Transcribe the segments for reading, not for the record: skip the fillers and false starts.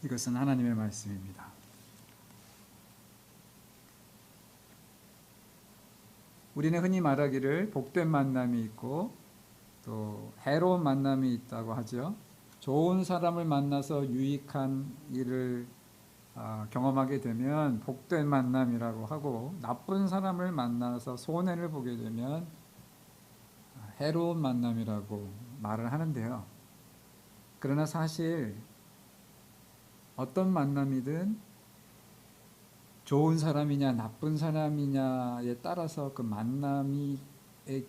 이것은 하나님의 말씀입니다. 우리는 흔히 말하기를 복된 만남이 있고 또 해로운 만남이 있다고 하죠. 좋은 사람을 만나서 유익한 일을 경험하게 되면 복된 만남이라고 하고, 나쁜 사람을 만나서 손해를 보게 되면 해로운 만남이라고 말을 하는데요. 그러나 사실 어떤 만남이든 좋은 사람이냐 나쁜 사람이냐에 따라서 그 만남의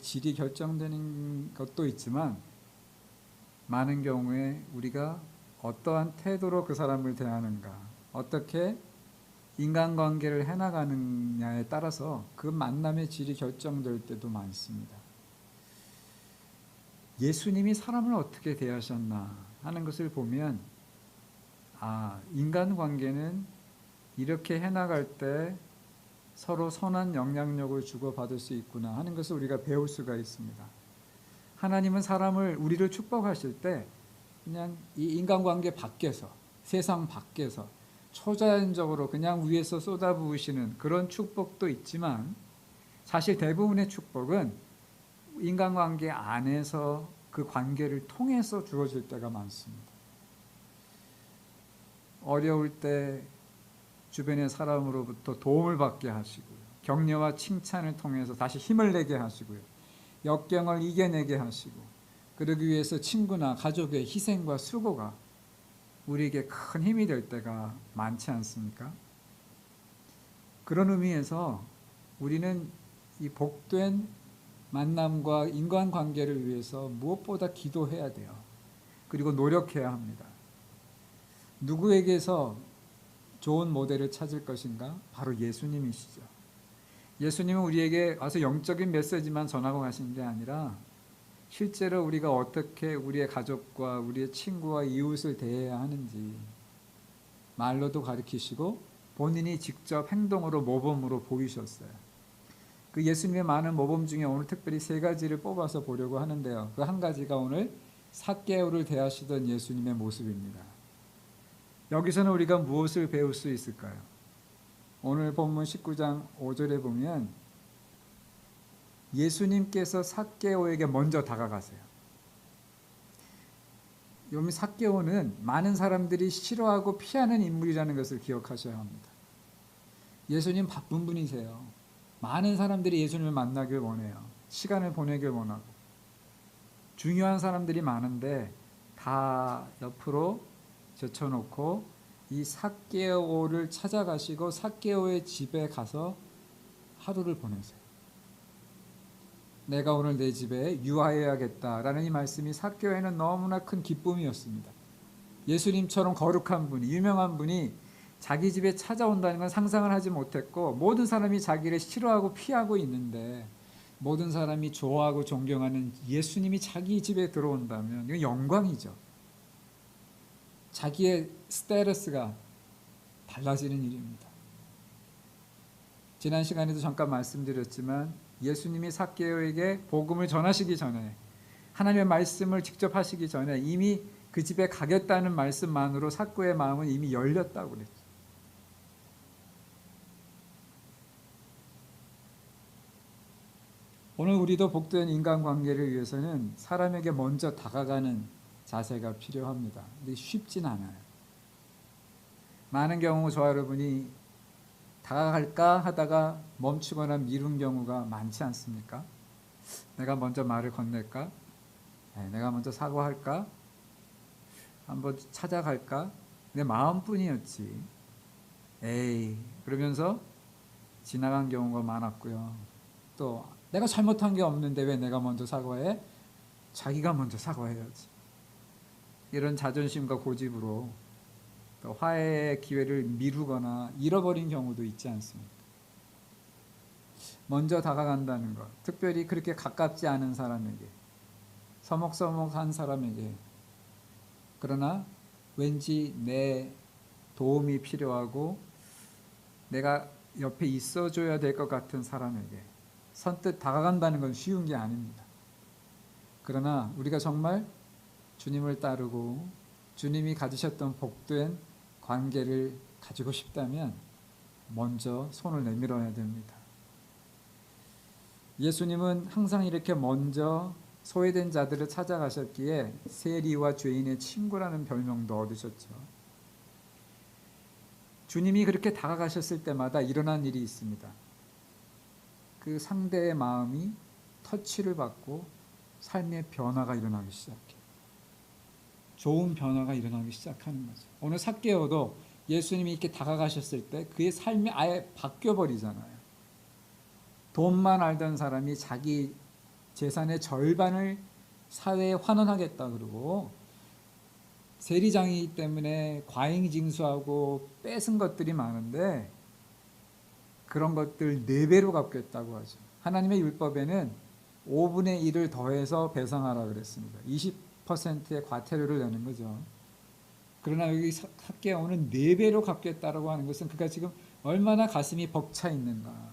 질이 결정되는 것도 있지만, 많은 경우에 우리가 어떠한 태도로 그 사람을 대하는가, 어떻게 인간관계를 해나가느냐에 따라서 그 만남의 질이 결정될 때도 많습니다. 예수님이 사람을 어떻게 대하셨나 하는 것을 보면, 인간관계는 이렇게 해나갈 때 서로 선한 영향력을 주고받을 수 있구나 하는 것을 우리가 배울 수가 있습니다. 하나님은 우리를 축복하실 때 그냥 이 인간관계 밖에서, 세상 밖에서 초자연적으로 그냥 위에서 쏟아부으시는 그런 축복도 있지만, 사실 대부분의 축복은 인간관계 안에서 그 관계를 통해서 주어질 때가 많습니다. 어려울 때 주변의 사람으로부터 도움을 받게 하시고요, 격려와 칭찬을 통해서 다시 힘을 내게 하시고요, 역경을 이겨내게 하시고, 그러기 위해서 친구나 가족의 희생과 수고가 우리에게 큰 힘이 될 때가 많지 않습니까? 그런 의미에서 우리는 이 복된 만남과 인간관계를 위해서 무엇보다 기도해야 돼요. 그리고 노력해야 합니다. 누구에게서 좋은 모델을 찾을 것인가? 바로 예수님이시죠. 예수님은 우리에게 와서 영적인 메시지만 전하고 가신 게 아니라 실제로 우리가 어떻게 우리의 가족과 우리의 친구와 이웃을 대해야 하는지 말로도 가르치시고 본인이 직접 행동으로 모범으로 보이셨어요. 그 예수님의 많은 모범 중에 오늘 특별히 3가지를 뽑아서 보려고 하는데요. 그 한 가지가 오늘 삭개오를 대하시던 예수님의 모습입니다. 여기서는 우리가 무엇을 배울 수 있을까요? 오늘 본문 19장 5절에 보면 예수님께서 삭개오에게 먼저 다가가세요. 여러분, 삭개오는 많은 사람들이 싫어하고 피하는 인물이라는 것을 기억하셔야 합니다. 예수님 바쁜 분이세요. 많은 사람들이 예수님을 만나길 원해요. 시간을 보내길 원하고, 중요한 사람들이 많은데 다 옆으로 제쳐놓고 이 삭개오를 찾아가시고 삭개오의 집에 가서 하루를 보내세요. 내가 오늘 내 집에 유하여야겠다라는 이 말씀이 삭개오에는 너무나 큰 기쁨이었습니다. 예수님처럼 거룩한 분이, 유명한 분이 자기 집에 찾아온다는 건 상상을 하지 못했고, 모든 사람이 자기를 싫어하고 피하고 있는데 모든 사람이 좋아하고 존경하는 예수님이 자기 집에 들어온다면 이건 영광이죠. 자기의 스테이터스가 달라지는 일입니다. 지난 시간에도 잠깐 말씀드렸지만 예수님이 삭개오에게 복음을 전하시기 전에, 하나님의 말씀을 직접 하시기 전에 이미 그 집에 가겠다는 말씀만으로 삭개오의 마음은 이미 열렸다고 그랬죠. 오늘 우리도 복된 인간관계를 위해서는 사람에게 먼저 다가가는 자세가 필요합니다. 근데 쉽진 않아요. 많은 경우 저와 여러분이 다가갈까 하다가 멈추거나 미룬 경우가 많지 않습니까? 내가 먼저 말을 건넬까? 내가 먼저 사과할까? 한번 찾아갈까? 내 마음뿐이었지. 그러면서 지나간 경우가 많았고요. 또 내가 잘못한 게 없는데 왜 내가 먼저 사과해? 자기가 먼저 사과해야지. 이런 자존심과 고집으로 또 화해의 기회를 미루거나 잃어버린 경우도 있지 않습니까? 먼저 다가간다는 것, 특별히 그렇게 가깝지 않은 사람에게, 서먹서먹한 사람에게, 그러나 왠지 내 도움이 필요하고 내가 옆에 있어줘야 될 것 같은 사람에게 선뜻 다가간다는 건 쉬운 게 아닙니다. 그러나 우리가 정말 주님을 따르고 주님이 가지셨던 복된 관계를 가지고 싶다면 먼저 손을 내밀어야 됩니다. 예수님은 항상 이렇게 먼저 소외된 자들을 찾아가셨기에 세리와 죄인의 친구라는 별명도 얻으셨죠. 주님이 그렇게 다가가셨을 때마다 일어난 일이 있습니다. 그 상대의 마음이 터치를 받고 삶의 변화가 일어나기 시작해요. 좋은 변화가 일어나기 시작하는 거죠. 오늘 삭개오도 예수님이 이렇게 다가가셨을 때 그의 삶이 아예 바뀌어버리잖아요. 돈만 알던 사람이 자기 재산의 절반을 사회에 환원하겠다 그러고, 세리장이기 때문에 과잉징수하고 뺏은 것들이 많은데 그런 것들 4배로 갚겠다고 하죠. 하나님의 율법에는 5분의 1을 더해서 배상하라 그랬습니다. 20%의 과태료를 내는 거죠. 그러나 여기 삭개오는 4배로 갚겠다라고 하는 것은 그가 지금 얼마나 가슴이 벅차 있는가,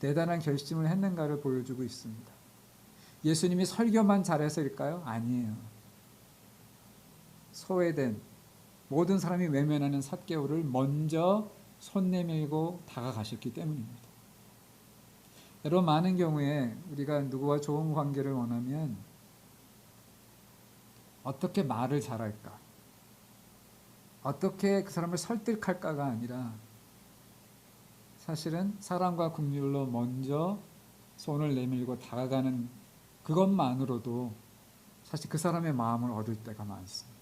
대단한 결심을 했는가를 보여주고 있습니다. 예수님이 설교만 잘해서일까요? 아니에요. 소외된 모든 사람이 외면하는 삭개오를 먼저 손 내밀고 다가가셨기 때문입니다. 여러분, 많은 경우에 우리가 누구와 좋은 관계를 원하면 어떻게 말을 잘할까, 어떻게 그 사람을 설득할까가 아니라 사실은 사랑과 긍휼로 먼저 손을 내밀고 다가가는 그것만으로도 사실 그 사람의 마음을 얻을 때가 많습니다.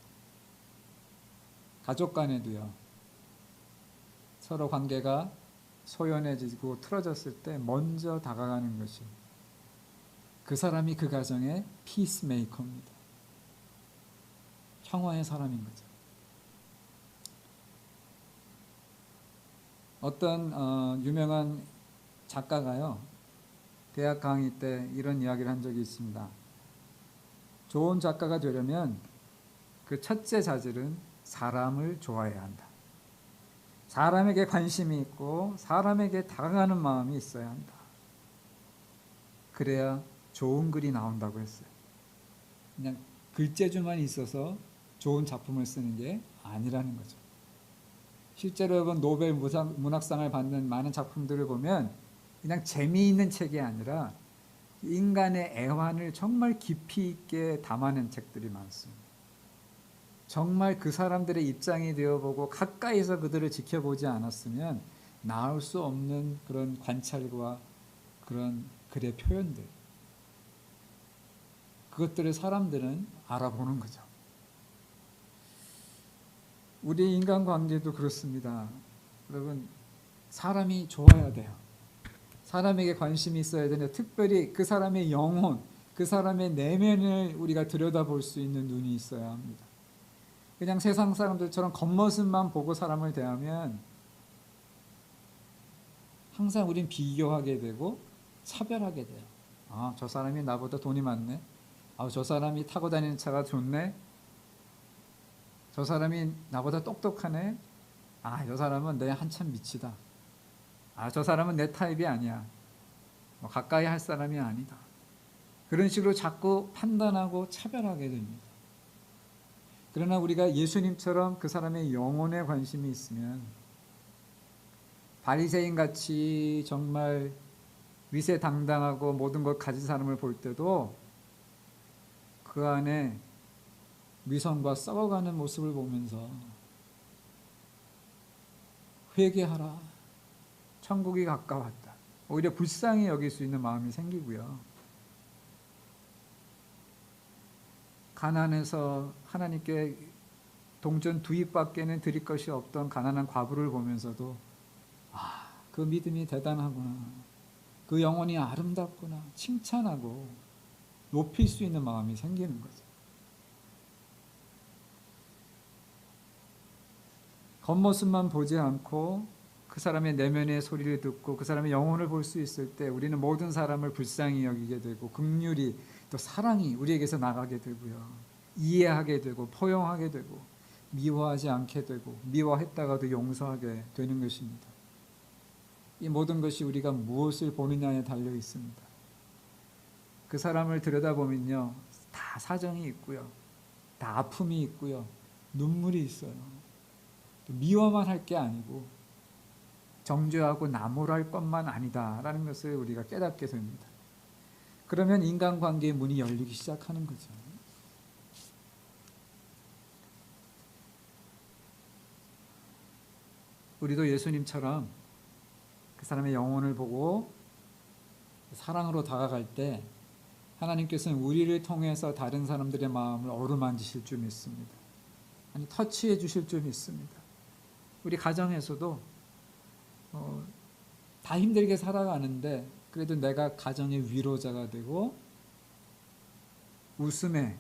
가족 간에도요. 서로 관계가 소연해지고 틀어졌을 때 먼저 다가가는 것이 그 사람이 그 가정의 피스메이커입니다. 평화의 사람인 거죠. 어떤 유명한 작가가요, 대학 강의 때 이런 이야기를 한 적이 있습니다. 좋은 작가가 되려면 그 첫째 자질은 사람을 좋아해야 한다. 사람에게 관심이 있고 사람에게 다가가는 마음이 있어야 한다. 그래야 좋은 글이 나온다고 했어요. 그냥 글재주만 있어서 좋은 작품을 쓰는 게 아니라는 거죠. 실제로 여러분 노벨 문학상을 받는 많은 작품들을 보면 그냥 재미있는 책이 아니라 인간의 애환을 정말 깊이 있게 담아낸 책들이 많습니다. 정말 그 사람들의 입장이 되어보고 가까이서 그들을 지켜보지 않았으면 나올 수 없는 그런 관찰과 그런 글의 표현들, 그것들을 사람들은 알아보는 거죠. 우리 인간관계도 그렇습니다. 여러분, 사람이 좋아야 돼요. 사람에게 관심이 있어야 되는데 특별히 그 사람의 영혼, 그 사람의 내면을 우리가 들여다볼 수 있는 눈이 있어야 합니다. 그냥 세상 사람들처럼 겉모습만 보고 사람을 대하면 항상 우린 비교하게 되고 차별하게 돼요. 아, 저 사람이 나보다 돈이 많네. 아, 저 사람이 타고 다니는 차가 좋네. 저 사람이 나보다 똑똑하네. 아, 저 사람은 내 한참 미치다. 아, 저 사람은 내 타입이 아니야. 뭐 가까이 할 사람이 아니다. 그런 식으로 자꾸 판단하고 차별하게 됩니다. 그러나 우리가 예수님처럼 그 사람의 영혼에 관심이 있으면 바리새인같이 정말 위세당당하고 모든 걸 가진 사람을 볼 때도 그 안에 위선과 썩어가는 모습을 보면서 회개하라, 천국이 가까웠다, 오히려 불쌍히 여길 수 있는 마음이 생기고요. 가난해서 하나님께 동전 2입밖에는 드릴 것이 없던 가난한 과부를 보면서도 아, 그 믿음이 대단하구나, 그 영혼이 아름답구나 칭찬하고 높일 수 있는 마음이 생기는 거죠. 겉모습만 보지 않고 그 사람의 내면의 소리를 듣고 그 사람의 영혼을 볼 수 있을 때 우리는 모든 사람을 불쌍히 여기게 되고 긍휼이 또 사랑이 우리에게서 나가게 되고요. 이해하게 되고 포용하게 되고 미워하지 않게 되고 미워했다가도 용서하게 되는 것입니다. 이 모든 것이 우리가 무엇을 보느냐에 달려 있습니다. 그 사람을 들여다보면요, 다 사정이 있고요, 다 아픔이 있고요, 눈물이 있어요. 미워만 할 게 아니고 정죄하고 나무랄 것만 아니다라는 것을 우리가 깨닫게 됩니다. 그러면 인간관계의 문이 열리기 시작하는 거죠. 우리도 예수님처럼 그 사람의 영혼을 보고 사랑으로 다가갈 때 하나님께서는 우리를 통해서 다른 사람들의 마음을 어루만지실 줄 믿습니다. 아니, 터치해 주실 줄 믿습니다. 우리 가정에서도 다 힘들게 살아가는데 그래도 내가 가정의 위로자가 되고 웃음의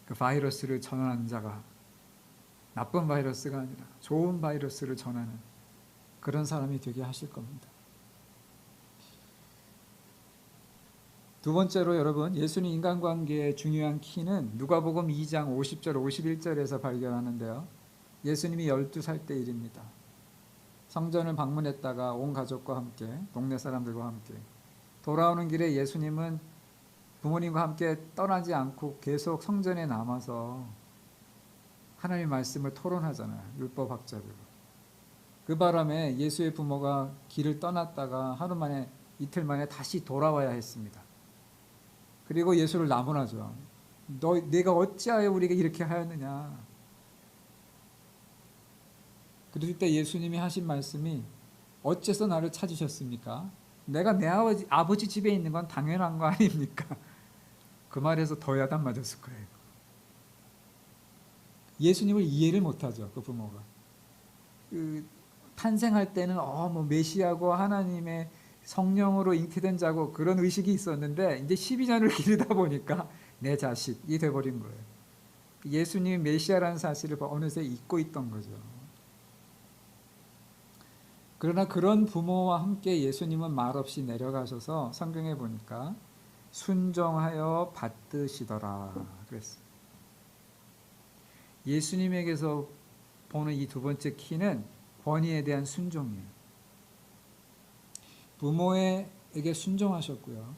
그 바이러스를 전하는 자가, 나쁜 바이러스가 아니라 좋은 바이러스를 전하는 그런 사람이 되게 하실 겁니다. 두 번째로 여러분, 예수님 인간관계의 중요한 키는 누가복음 2장 50절 51절에서 발견하는데요. 예수님이 12살 때 일입니다. 성전을 방문했다가 온 가족과 함께, 동네 사람들과 함께 돌아오는 길에 예수님은 부모님과 함께 떠나지 않고 계속 성전에 남아서 하나님의 말씀을 토론하잖아요. 율법학자들과. 그 바람에 예수의 부모가 길을 떠났다가 하루 만에, 이틀 만에 다시 돌아와야 했습니다. 그리고 예수를 나무라죠. 내가 어찌하여 우리가 이렇게 하였느냐. 그럴 때 예수님이 하신 말씀이 어째서 나를 찾으셨습니까? 내가 내 아버지 집에 있는 건 당연한 거 아닙니까? 그 말에서 더 야단 맞았을 거예요. 예수님을 이해를 못하죠. 그 부모가. 탄생할 때는 뭐 메시아고 하나님의 성령으로 잉태된 자고 그런 의식이 있었는데 이제 12년을 기르다 보니까 내 자식이 돼버린 거예요. 예수님이 메시아라는 사실을 어느새 잊고 있던 거죠. 그러나 그런 부모와 함께 예수님은 말없이 내려가셔서 성경에 보니까 순종하여 받드시더라 그랬어요. 예수님에게서 보는 이 두 번째 키는 권위에 대한 순종이에요. 부모에게 순종하셨고요.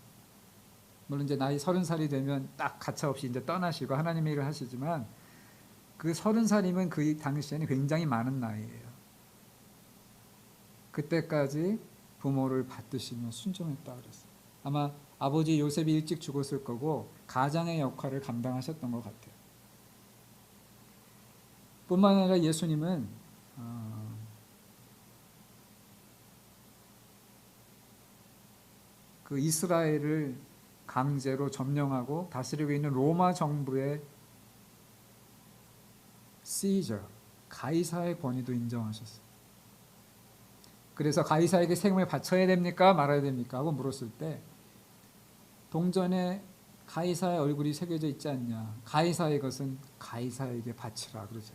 물론 이제 나이 30살이 되면 딱 가차없이 이제 떠나시고 하나님의 일을 하시지만 그 30살이면 그 당시에는 굉장히 많은 나이예요. 그때까지 부모를 받드시며 순종했다 그랬어요. 아마 아버지 요셉이 일찍 죽었을 거고 가장의 역할을 감당하셨던 것 같아요. 뿐만 아니라 예수님은 그 이스라엘을 강제로 점령하고 다스리고 있는 로마 정부의 시저, 가이사의 권위도 인정하셨어요. 그래서 가이사에게 세금을 바쳐야 됩니까? 말아야 됩니까? 하고 물었을 때 동전에 가이사의 얼굴이 새겨져 있지 않냐. 가이사의 것은 가이사에게 바치라 그러죠.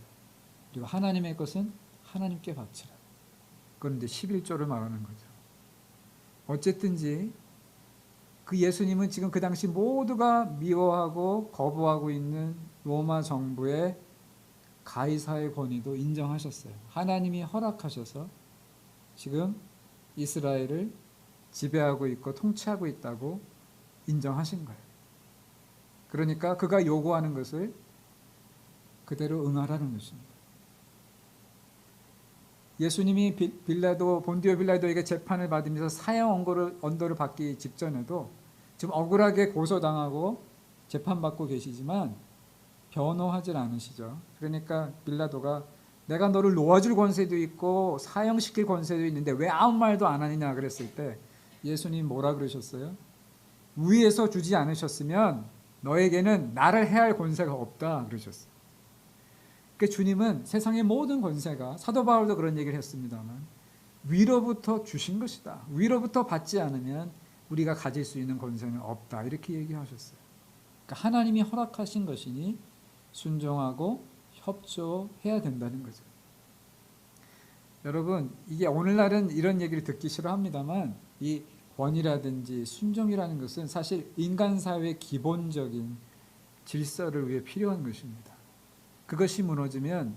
그리고 하나님의 것은 하나님께 바치라. 그런데 11조를 말하는 거죠. 어쨌든지 그 예수님은 지금 그 당시 모두가 미워하고 거부하고 있는 로마 정부의 가이사의 권위도 인정하셨어요. 하나님이 허락하셔서 지금 이스라엘을 지배하고 있고 통치하고 있다고 인정하신 거예요. 그러니까 그가 요구하는 것을 그대로 응하라는 것입니다. 예수님이 본디오 빌라도에게 재판을 받으면서 사형 언도를 받기 직전에도 지금 억울하게 고소당하고 재판받고 계시지만 변호하지 않으시죠. 그러니까 빌라도가 내가 너를 놓아줄 권세도 있고 사형시킬 권세도 있는데 왜 아무 말도 안 하느냐 그랬을 때 예수님 뭐라 그러셨어요? 위에서 주지 않으셨으면 너에게는 나를 해할 권세가 없다 그러셨어요. 그러니까 주님은 세상의 모든 권세가, 사도 바울도 그런 얘기를 했습니다만, 위로부터 주신 것이다. 위로부터 받지 않으면 우리가 가질 수 있는 권세는 없다. 이렇게 얘기하셨어요. 그러니까 하나님이 허락하신 것이니 순종하고 협조해야 된다는 거죠. 여러분, 이게 오늘날은 이런 얘기를 듣기 싫어합니다만 이 권위라든지 순종이라는 것은 사실 인간사회의 기본적인 질서를 위해 필요한 것입니다. 그것이 무너지면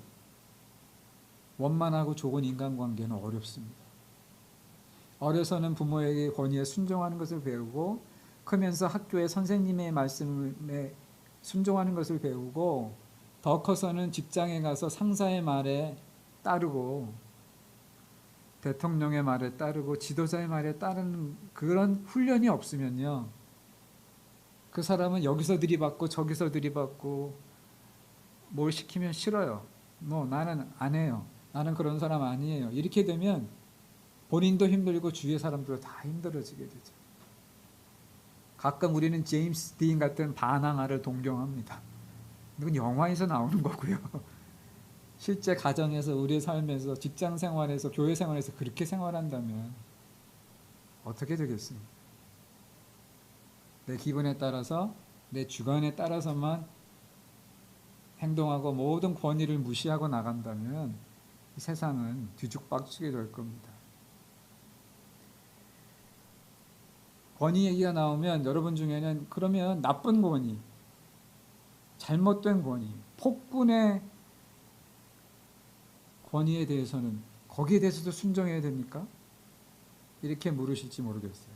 원만하고 좋은 인간관계는 어렵습니다. 어려서는 부모에게 권위에 순종하는 것을 배우고 크면서 학교의 선생님의 말씀에 순종하는 것을 배우고 더 커서는 직장에 가서 상사의 말에 따르고 대통령의 말에 따르고 지도자의 말에 따르는 그런 훈련이 없으면요, 그 사람은 여기서 들이받고 저기서 들이받고 뭘 시키면 싫어요. 뭐 나는 안 해요. 나는 그런 사람 아니에요. 이렇게 되면 본인도 힘들고 주위의 사람들도 다 힘들어지게 되죠. 가끔 우리는 제임스 딘 같은 반항아를 동경합니다. 이건 영화에서 나오는 거고요. 실제 가정에서, 우리의 삶에서, 직장 생활에서, 교회 생활에서 그렇게 생활한다면 어떻게 되겠습니까? 내 기분에 따라서, 내 주관에 따라서만 행동하고 모든 권위를 무시하고 나간다면 이 세상은 뒤죽박죽이 될 겁니다. 권위 얘기가 나오면 여러분 중에는 그러면 나쁜 권위, 잘못된 권위, 폭군의 권위에 대해서는 거기에 대해서도 순종해야 됩니까? 이렇게 물으실지 모르겠어요.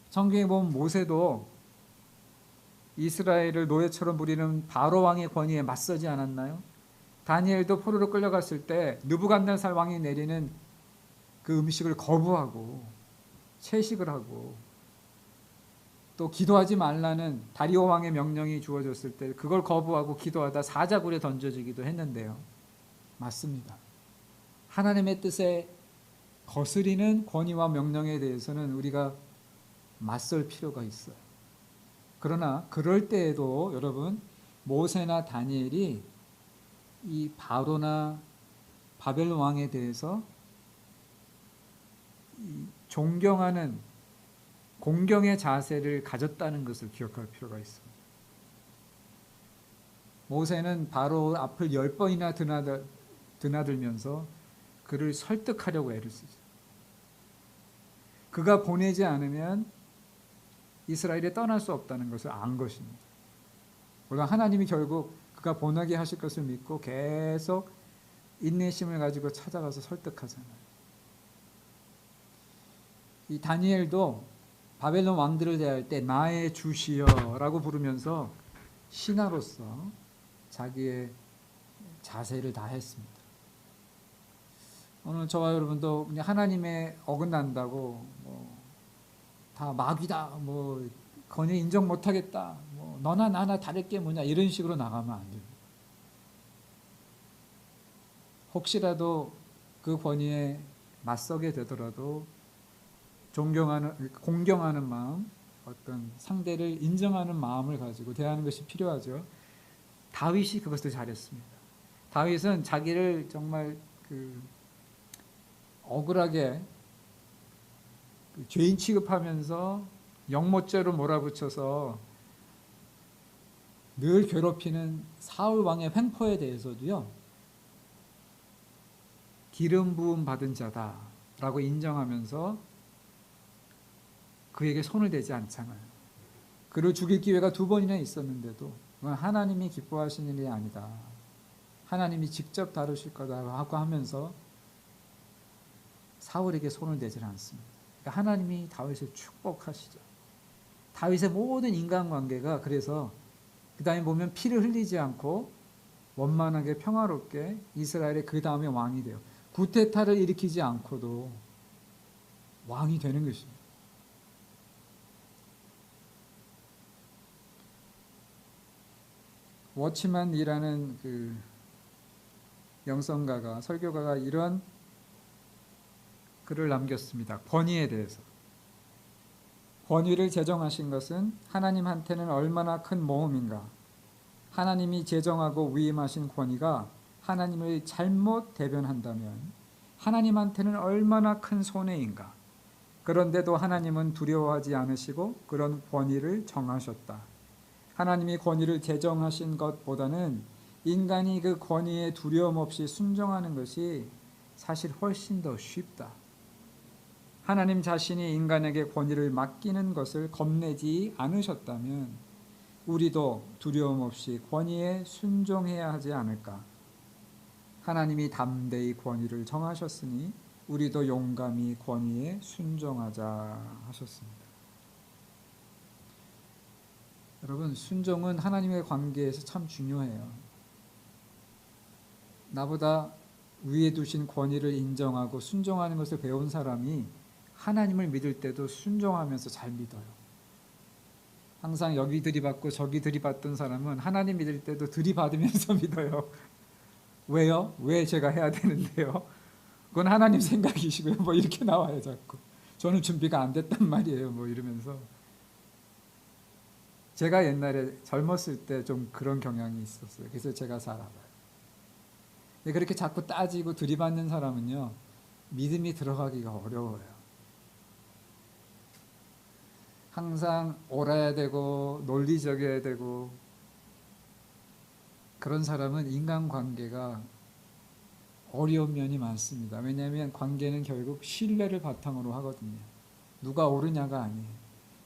성경에 보면 모세도 이스라엘을 노예처럼 부리는 바로 왕의 권위에 맞서지 않았나요? 다니엘도 포로로 끌려갔을 때 느부갓네살 왕이 내리는 그 음식을 거부하고 채식을 하고, 또 기도하지 말라는 다리오 왕의 명령이 주어졌을 때 그걸 거부하고 기도하다 사자굴에 던져지기도 했는데요. 맞습니다. 하나님의 뜻에 거스리는 권위와 명령에 대해서는 우리가 맞설 필요가 있어요. 그러나 그럴 때에도 여러분, 모세나 다니엘이 이 바로나 바벨 왕에 대해서 존경하는 공경의 자세를 가졌다는 것을 기억할 필요가 있습니다. 모세는 바로 앞을 10번이나 드나들면서 그를 설득하려고 애를 쓰죠. 그가 보내지 않으면 이스라엘에 떠날 수 없다는 것을 안 것입니다. 물론 하나님이 결국 그가 보내게 하실 것을 믿고 계속 인내심을 가지고 찾아가서 설득하잖아요. 이 다니엘도 바벨론 왕들을 대할 때 나의 주시여라고 부르면서 신하로서 자기의 자세를 다했습니다. 오늘 저와 여러분도 그냥 하나님의 어긋난다고 다 마귀다, 권위 인정 못하겠다, 너나 나나 다를 게 뭐냐, 이런 식으로 나가면 안 됩니다. 혹시라도 그 권위에 맞서게 되더라도 공경하는 마음, 어떤 상대를 인정하는 마음을 가지고 대하는 것이 필요하죠. 다윗이 그것을 잘했습니다. 다윗은 자기를 정말 억울하게 죄인 취급하면서 영모죄로 몰아붙여서 늘 괴롭히는 사울 왕의 횡포에 대해서도요, 기름 부음 받은 자다라고 인정하면서 그에게 손을 대지 않잖아요. 그를 죽일 기회가 2번이나 있었는데도 그건 하나님이 기뻐하시는 일이 아니다, 하나님이 직접 다루실 거다 하고 하면서 사울에게 손을 대지 않습니다. 그러니까 하나님이 다윗을 축복하시죠. 다윗의 모든 인간관계가 그래서 그 다음에 보면 피를 흘리지 않고 원만하게 평화롭게 이스라엘의 그 다음에 왕이 돼요. 구테타를 일으키지 않고도 왕이 되는 것입니다. 워치만이라는 그 영성가가, 설교가가 이런 글을 남겼습니다. 권위에 대해서. 권위를 제정하신 것은 하나님한테는 얼마나 큰 모험인가. 하나님이 제정하고 위임하신 권위가 하나님을 잘못 대변한다면 하나님한테는 얼마나 큰 손해인가. 그런데도 하나님은 두려워하지 않으시고 그런 권위를 정하셨다. 하나님이 권위를 제정하신 것보다는 인간이 그 권위에 두려움 없이 순종하는 것이 사실 훨씬 더 쉽다. 하나님 자신이 인간에게 권위를 맡기는 것을 겁내지 않으셨다면 우리도 두려움 없이 권위에 순종해야 하지 않을까. 하나님이 담대히 권위를 정하셨으니 우리도 용감히 권위에 순종하자 하셨습니다. 여러분, 순종은 하나님의 관계에서 참 중요해요. 나보다 위에 두신 권위를 인정하고 순종하는 것을 배운 사람이 하나님을 믿을 때도 순종하면서 잘 믿어요. 항상 여기 들이받고 저기 들이받던 사람은 하나님 믿을 때도 들이받으면서 믿어요. 왜요? 왜 제가 해야 되는데요? 그건 하나님 생각이시고요. 뭐 이렇게 나와요, 자꾸. 저는 준비가 안 됐단 말이에요. 뭐 이러면서. 제가 옛날에 젊었을 때 좀 그런 경향이 있었어요. 그래서 제가 잘 알아요. 그렇게 자꾸 따지고 들이받는 사람은요, 믿음이 들어가기가 어려워요. 항상 옳아야 되고 논리적이어야 되고, 그런 사람은 인간관계가 어려운 면이 많습니다. 왜냐하면 관계는 결국 신뢰를 바탕으로 하거든요. 누가 옳으냐가 아니에요.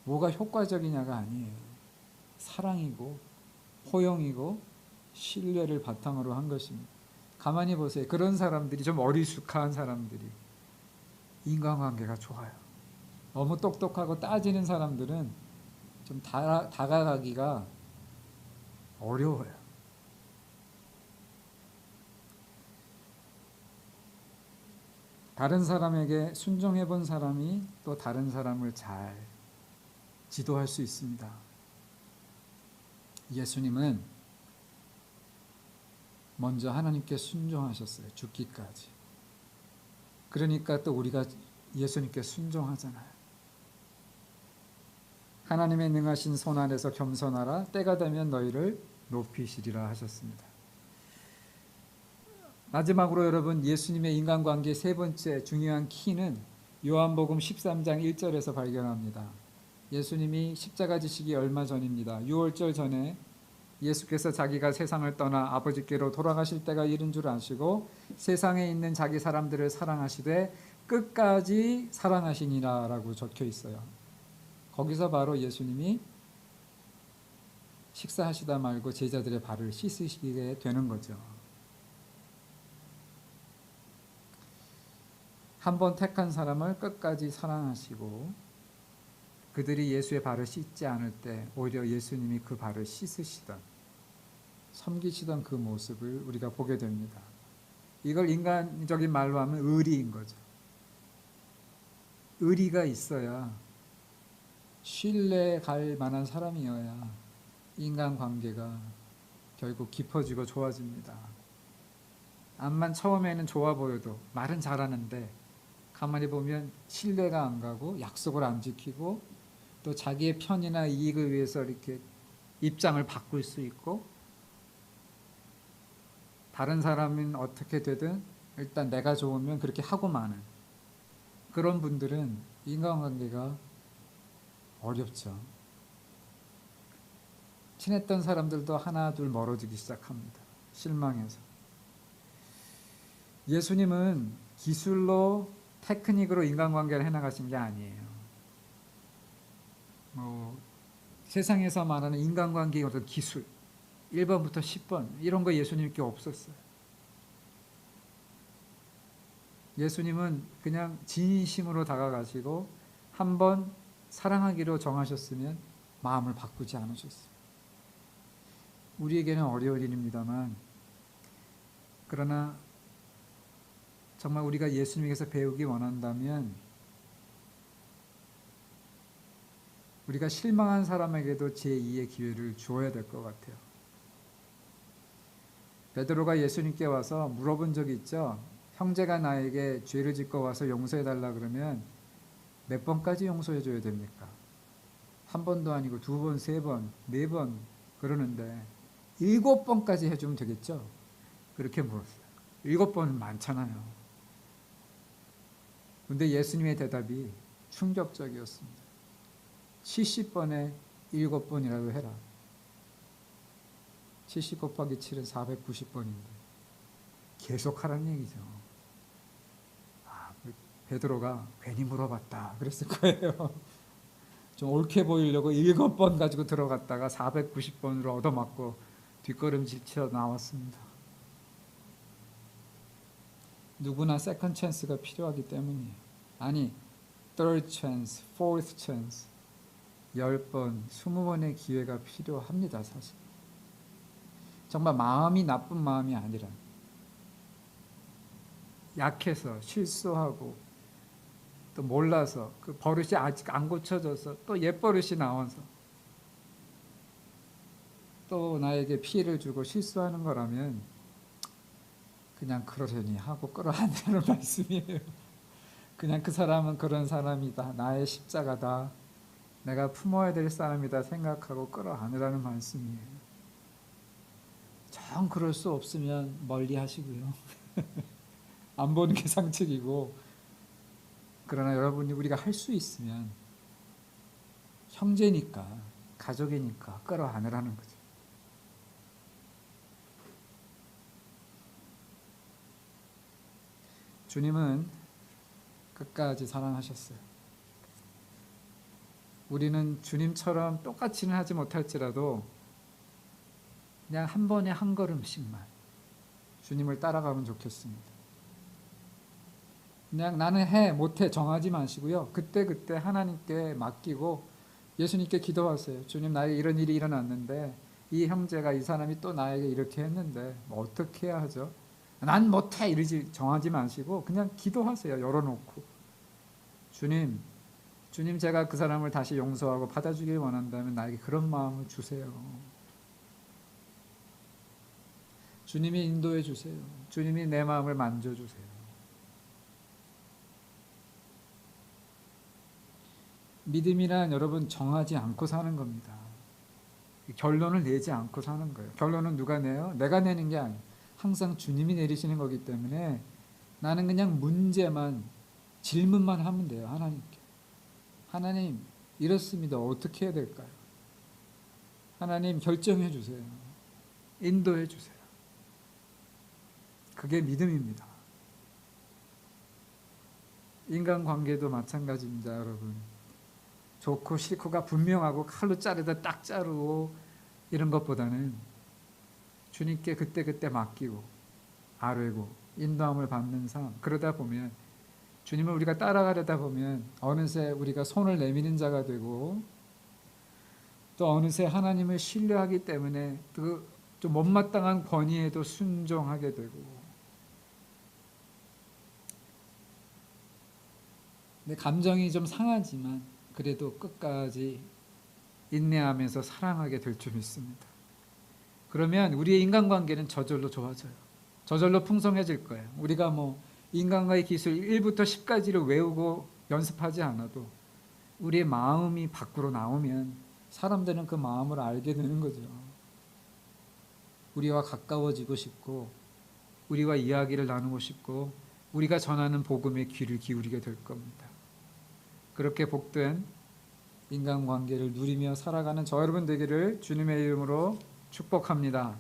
뭐가 효과적이냐가 아니에요. 사랑이고 포용이고 신뢰를 바탕으로 한 것입니다. 가만히 보세요. 그런 사람들이, 좀 어리숙한 사람들이 인간관계가 좋아요. 너무 똑똑하고 따지는 사람들은 좀 다가가기가 어려워요. 다른 사람에게 순종해 본 사람이 또 다른 사람을 잘 지도할 수 있습니다. 예수님은 먼저 하나님께 순종하셨어요. 죽기까지. 그러니까 또 우리가 예수님께 순종하잖아요. 하나님의 능하신 손 안에서 겸손하라. 때가 되면 너희를 높이시리라 하셨습니다. 마지막으로 여러분, 예수님의 인간관계 세 번째 중요한 키는 요한복음 13장 1절에서 발견합니다. 예수님이 십자가 지시기 얼마 전입니다. 6월절 전에 예수께서 자기가 세상을 떠나 아버지께로 돌아가실 때가 이른 줄 아시고 세상에 있는 자기 사람들을 사랑하시되 끝까지 사랑하시니라 라고 적혀 있어요. 거기서 바로 예수님이 식사하시다 말고 제자들의 발을 씻으시게 되는 거죠. 한번 택한 사람을 끝까지 사랑하시고 그들이 예수의 발을 씻지 않을 때 오히려 예수님이 그 발을 씻으시던, 섬기시던 그 모습을 우리가 보게 됩니다. 이걸 인간적인 말로 하면 의리인 거죠. 의리가 있어야, 신뢰 갈 만한 사람이어야 인간관계가 결국 깊어지고 좋아집니다. 암만 처음에는 좋아 보여도 말은 잘하는데 가만히 보면 신뢰가 안 가고 약속을 안 지키고 또 자기의 편이나 이익을 위해서 이렇게 입장을 바꿀 수 있고, 다른 사람은 어떻게 되든 일단 내가 좋으면 그렇게 하고 마는 그런 분들은 인간관계가 어렵죠. 친했던 사람들도 하나 둘 멀어지기 시작합니다. 실망해서. 예수님은 기술로, 테크닉으로 인간관계를 해나가신 게 아니에요. 세상에서 말하는 인간관계의 어떤 기술, 1번부터 10번 이런 거 예수님께 없었어요. 예수님은 그냥 진심으로 다가가시고 한번 사랑하기로 정하셨으면 마음을 바꾸지 않으셨어요. 우리에게는 어려운 일입니다만, 그러나 정말 우리가 예수님에게서 배우기 원한다면 우리가 실망한 사람에게도 제2의 기회를 주어야 될 것 같아요. 베드로가 예수님께 와서 물어본 적이 있죠. 형제가 나에게 죄를 짓고 와서 용서해달라 그러면 몇 번까지 용서해줘야 됩니까? 한 번도 아니고 2번, 3번, 4번 그러는데 7번까지 해주면 되겠죠? 그렇게 물었어요. 7번은 많잖아요. 근데 예수님의 대답이 충격적이었습니다. 70번에 7번이라도 해라. 70 곱하기 7은 490번인데 계속 하라는 얘기죠. 베드로가 괜히 물어봤다 그랬을 거예요. 좀 옳게 보이려고 7번 가지고 들어갔다가 490번으로 얻어맞고 뒷걸음질 쳐 나왔습니다. 누구나 세컨 찬스가 필요하기 때문이에요. 아니, third chance, fourth chance, 10번, 20번의 기회가 필요합니다. 사실 정말 마음이 나쁜 마음이 아니라 약해서 실수하고 또 몰라서 그 버릇이 아직 안 고쳐져서 또 옛버릇이 나와서 또 나에게 피해를 주고 실수하는 거라면 그냥 그러려니 하고 끌어안으라는 말씀이에요. 그냥 그 사람은 그런 사람이다. 나의 십자가다. 내가 품어야 될 사람이다 생각하고 끌어안으라는 말씀이에요. 정 그럴 수 없으면 멀리 하시고요. 안 보는 게 상책이고, 그러나 여러분이 우리가 할 수 있으면 형제니까 가족이니까 끌어안으라는 거죠. 주님은 끝까지 사랑하셨어요. 우리는 주님처럼 똑같이는 하지 못할지라도 그냥 한 번에 한 걸음씩만 주님을 따라가면 좋겠습니다. 그냥 나는 해, 못해 정하지 마시고요. 그때그때 하나님께 맡기고 예수님께 기도하세요. 주님, 나에게 이런 일이 일어났는데 이 형제가, 이 사람이 또 나에게 이렇게 했는데 뭐 어떻게 해야 하죠? 난 못해 이러지 정하지 마시고 그냥 기도하세요. 열어놓고 주님 제가 그 사람을 다시 용서하고 받아주길 원한다면 나에게 그런 마음을 주세요. 주님이 인도해 주세요. 주님이 내 마음을 만져주세요. 믿음이란 여러분 정하지 않고 사는 겁니다. 결론을 내지 않고 사는 거예요. 결론은 누가 내요? 내가 내는 게 아니에요. 항상 주님이 내리시는 거기 때문에 나는 그냥 문제만, 질문만 하면 돼요. 하나님께. 하나님, 이렇습니다. 어떻게 해야 될까요? 하나님, 결정해 주세요. 인도해 주세요. 그게 믿음입니다. 인간관계도 마찬가지입니다, 여러분. 좋고 싫고가 분명하고 칼로 자르다 딱 자르고 이런 것보다는 주님께 그때그때 맡기고 아뢰고 인도함을 받는 삶, 그러다 보면 주님을 우리가 따라가려다 보면 어느새 우리가 손을 내미는 자가 되고 또 어느새 하나님을 신뢰하기 때문에 그 좀 못마땅한 권위에도 순종하게 되고, 근데 감정이 좀 상하지만 그래도 끝까지 인내하면서 사랑하게 될 줄 믿습니다. 그러면 우리의 인간관계는 저절로 좋아져요. 저절로 풍성해질 거예요. 우리가 뭐 인간과의 기술 1부터 10까지를 외우고 연습하지 않아도 우리의 마음이 밖으로 나오면 사람들은 그 마음을 알게 되는 거죠. 우리와 가까워지고 싶고 우리와 이야기를 나누고 싶고 우리가 전하는 복음에 귀를 기울이게 될 겁니다. 그렇게 복된 인간관계를 누리며 살아가는 저 여러분 되기를 주님의 이름으로 축복합니다.